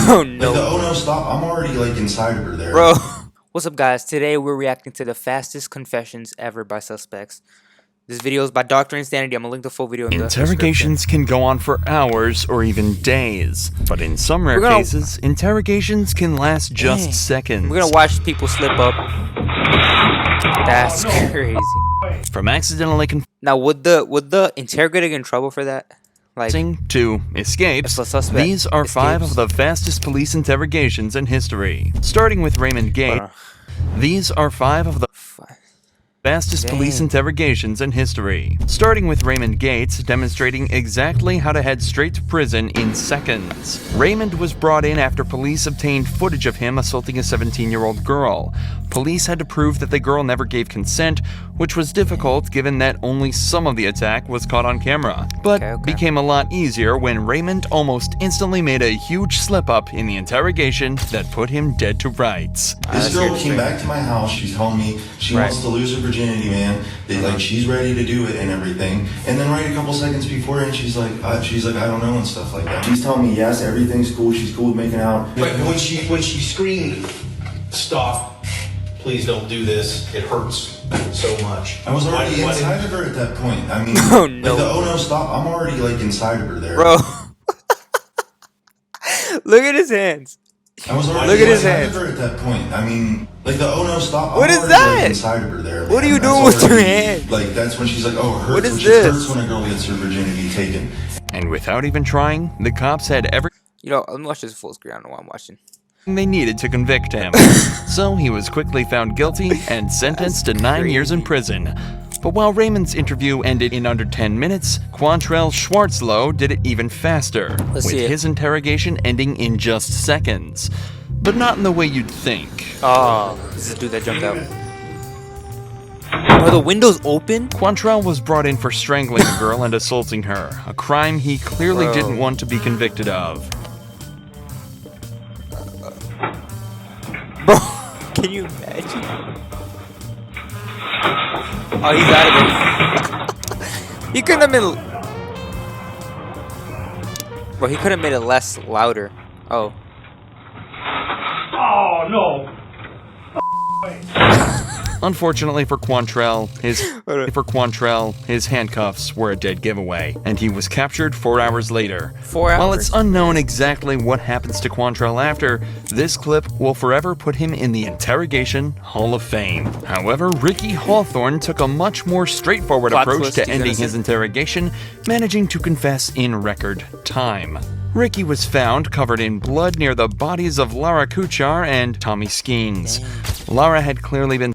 Oh no. Like the oh no stop, I'm already like inside of her there. Bro. What's up guys? Today we're reacting to the fastest confessions ever by suspects. This video is by Dr. Insanity. I'm gonna link the full video in the Interrogations can go on for hours or even days, but in some rare cases, interrogations can last just seconds. We're gonna watch people slip up. That's crazy. From accidentally Now would the interrogator get in trouble for that? Like to escapes, if a suspect these are 5 of the fastest police interrogations in history. Starting with Raymond Gates, these are 5 of the fastest police interrogations in history. Starting with Raymond Gates, demonstrating exactly how to head straight to prison in seconds. Raymond was brought in after police obtained footage of him assaulting a 17-year-old girl. Police had to prove that the girl never gave consent, which was difficult given that only some of the attack was caught on camera. But became a lot easier when Raymond almost instantly made a huge slip-up in the interrogation that put him dead to rights. This girl came back to my house, she's telling me she wants to lose her virginity, man. Like she's ready to do it and everything. And then right a couple seconds before, and she's like, I don't know and stuff like that. She's telling me yes, everything's cool. She's cool with making out. But when she screamed, "Stop! Please don't do this. It hurts so much." I was already inside of her at that point. I mean, oh no, like the oh no stop. I'm already like inside of her there, bro. Look at his hands. I was already inside of her at that point. I mean, like the oh no stop. What is that? Like inside of her there. What are you doing with your hands? Like that's when she's like, oh, it hurts. What is this? this? It hurts when a girl gets her virginity taken. And without even trying, the cops had everything let me watch this full screen. I don't know what I'm watching. They needed to convict him. So he was quickly found guilty and sentenced to 9 years in prison. But while Raymond's interview ended in under 10 minutes, Quantrell Schwarzlow did it even faster, with his interrogation ending in just seconds. But not in the way you'd think. Oh, this is the dude that jumped out. Are the windows open? Quantrell was brought in for strangling a girl and assaulting her, a crime he clearly didn't want to be convicted of. Bro, can you imagine? Oh, he's out of it. He couldn't have been... Bro, he could have made it less louder. Oh. Oh no! Unfortunately for Quantrell, his handcuffs were a dead giveaway, and he was captured 4 hours later. 4 hours? While it's unknown exactly what happens to Quantrell after, this clip will forever put him in the Interrogation Hall of Fame. However, Ricky Hawthorne took a much more straightforward approach to ending his interrogation, managing to confess in record time. Ricky was found covered in blood near the bodies of Lara Kuchar and Tommy Skeens. Lara had clearly been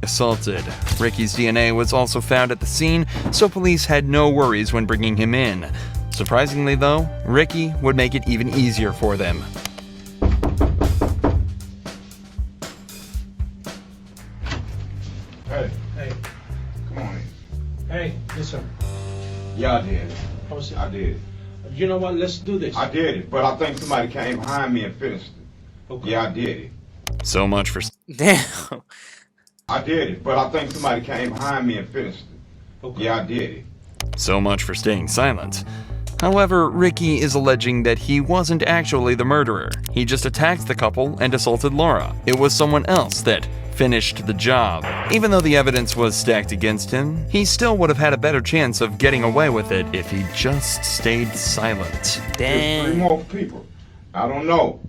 assaulted. Ricky's DNA was also found at the scene, so police had no worries when bringing him in. Surprisingly though, Ricky would make it even easier for them. Hey, come on in. Hey, listen. Yeah, I did. I did. You know what? Let's do this. I did it, but I think somebody came behind me and finished it. Okay. Yeah, I did it. So much for... Damn. I did it, but I think somebody came behind me and finished it. Okay. Yeah, I did it. So much for staying silent. However, Ricky is alleging that he wasn't actually the murderer. He just attacked the couple and assaulted Laura. It was someone else that finished the job. Even though the evidence was stacked against him, he still would have had a better chance of getting away with it if he just stayed silent. There's 3 more people. I don't know.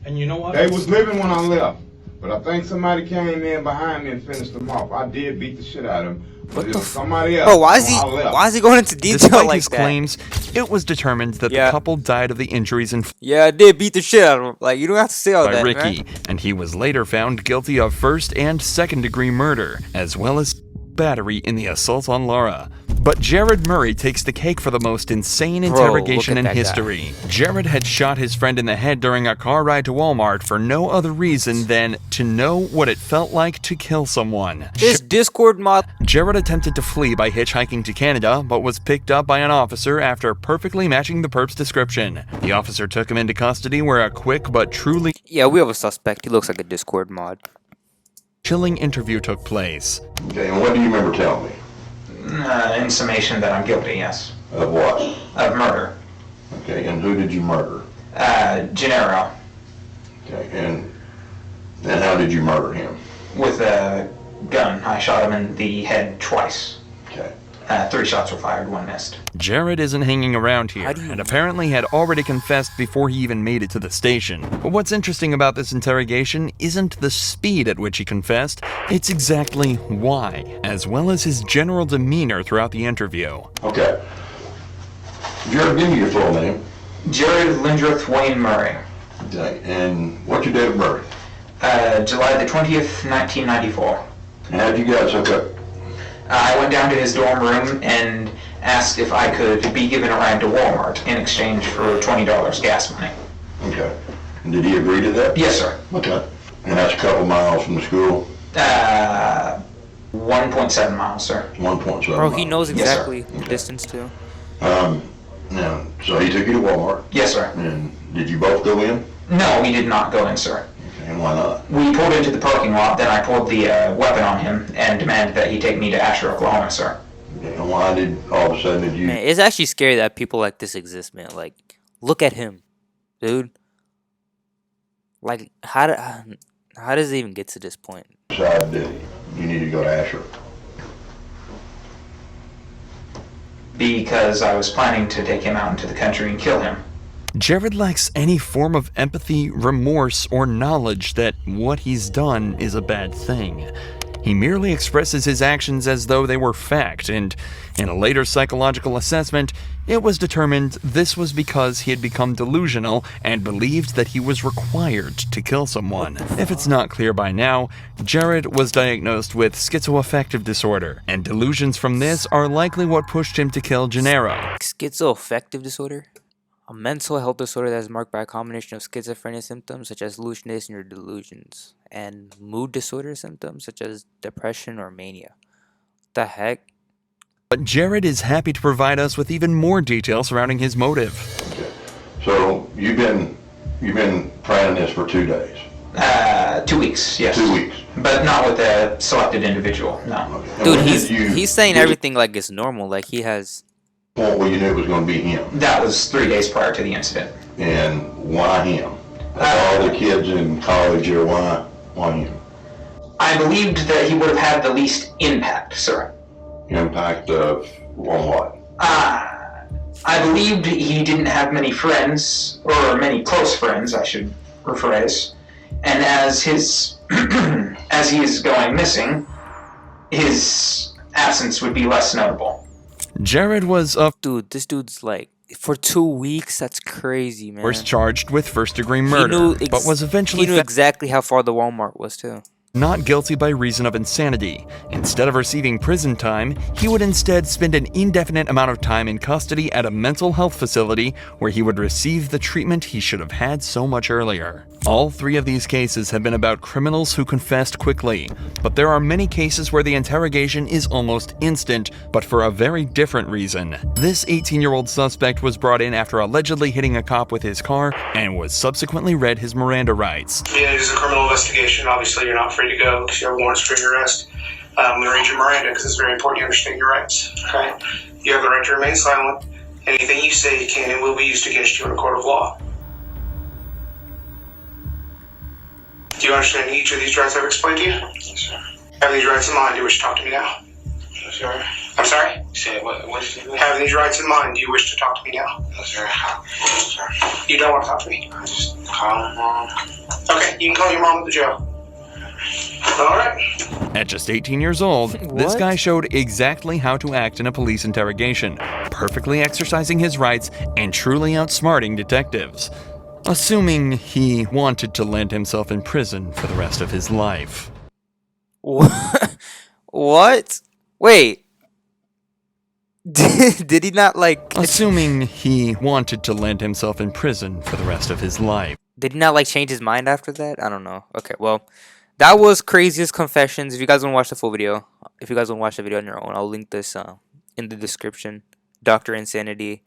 And you know what? They was living when I left, but I think somebody came in behind me and finished them off. I did beat the shit out of them. But it was somebody else. Oh, why is he going into detail Despite like his that? claims, it was determined that the couple died of the injuries Yeah, I did beat the shit out of him. Like, you don't have to say all by that, Ricky, man. and he was later found guilty of 1st and 2nd degree murder, as well as battery in the assault on Laura. But Jared Murray takes the cake for the most insane interrogation in history. Jared had shot his friend in the head during a car ride to Walmart for no other reason than to know what it felt like to kill someone. This Discord mod... Jared attempted to flee by hitchhiking to Canada, but was picked up by an officer after perfectly matching the perp's description. The officer took him into custody where a quick but truly... Yeah, we have a suspect. He looks like a Discord mod. ...chilling interview took place. Okay, and what do you remember telling me? In summation that I'm guilty, yes. Of what? Of murder. Okay, and who did you murder? Gennaro. Okay, and how did you murder him? With a gun. I shot him in the head twice. Okay. 3 shots were fired, 1 missed. Jared isn't hanging around here, How do you- and apparently had already confessed before he even made it to the station. But what's interesting about this interrogation isn't the speed at which he confessed, it's exactly why, as well as his general demeanor throughout the interview. Okay. Jared, give me your full name. Jared Lindruth Wayne Murray. Okay, and what's your date of birth? July the 20th, 1994. And how'd you guys hook up? I went down to his dorm room and asked if I could be given a ride to Walmart in exchange for $20 gas money. Okay. And did he agree to that? Yes, sir. Okay. And that's a couple miles from the school? 1.7 miles, sir. 1.7 Bro, he miles. knows Yes, sir. exactly the distance too. Now, so he took you to Walmart, Yes, sir. and did you both go in? No, we did not go in, sir. Okay, and why not? We pulled into the parking lot, then I pulled the weapon on him and demanded that he take me to Asher, Oklahoma, sir. Okay, and why did all of a sudden did you? Man, it's actually scary that people like this exist, man. Like, look at him, dude. Like, how does it even get to this point? Decide that you need to go to Asher? Because I was planning to take him out into the country and kill him. Jared lacks any form of empathy, remorse, or knowledge that what he's done is a bad thing. He merely expresses his actions as though they were fact, and in a later psychological assessment, it was determined this was because he had become delusional and believed that he was required to kill someone. If it's not clear by now, Jared was diagnosed with schizoaffective disorder, and delusions from this are likely what pushed him to kill Gennaro. Schizoaffective disorder? A mental health disorder that is marked by a combination of schizophrenia symptoms such as hallucination or delusions, and mood disorder symptoms such as depression or mania. The heck? But Jared is happy to provide us with even more detail surrounding his motive. Okay. So you've been planning this for 2 days. 2 weeks, yes. 2 weeks. But not with a selected individual, no. Okay. And Dude, when did you he's saying get to everything like it's normal, like he has... the point where you knew it was going to be him, That was 3 days prior to the incident. and why him? Of all the kids in college here, why him? I believed that he would have had the least impact, sir. Impact of on what? I believed he didn't have many friends, or many close friends, I should rephrase. And as his, as he is going missing, his absence would be less notable. Jared was, of Dude, this dude's like... For 2 weeks? That's crazy, man. course, charged with first-degree He murder, knew but was eventually He knew found exactly how far the Walmart was, too. not guilty by reason of insanity. Instead of receiving prison time, he would instead spend an indefinite amount of time in custody at a mental health facility where he would receive the treatment he should have had so much earlier. All 3 of these cases have been about criminals who confessed quickly, but there are many cases where the interrogation is almost instant, but for a very different reason. This 18-year-old suspect was brought in after allegedly hitting a cop with his car and was subsequently read his Miranda rights. Yeah, it is a criminal investigation. Obviously, you're not free to go because you have warrants for your arrest. I'm going to read your Miranda because it's very important you understand your rights. Okay? You have the right to remain silent. Anything you say can and will be used against you in a court of law. Do you understand each of these rights I've explained to you? Yes, sir. Having these rights in mind, do you wish to talk to me now? Yes, sir. I'm sorry? Say what? Having these rights in mind, do you wish to talk to me now? Yes, sir. Yes, sir. You don't want to talk to me? I just call my mom. Okay, you can call your mom at the jail. All right. At just 18 years old, this What? guy showed exactly how to act in a police interrogation, perfectly exercising his rights and truly outsmarting detectives. Assuming he wanted to land himself in prison for the rest of his life. What? Wait. Did he not like... Assuming he wanted to land himself in prison for the rest of his life. Did he not like change his mind after that? I don't know. Okay, well, that was Craziest Confessions. If you guys want to watch the full video, if you guys want to watch the video on your own, I'll link this in the description. Dr. Insanity.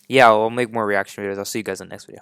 Yeah, I'll make more reaction videos. I'll see you guys in the next video.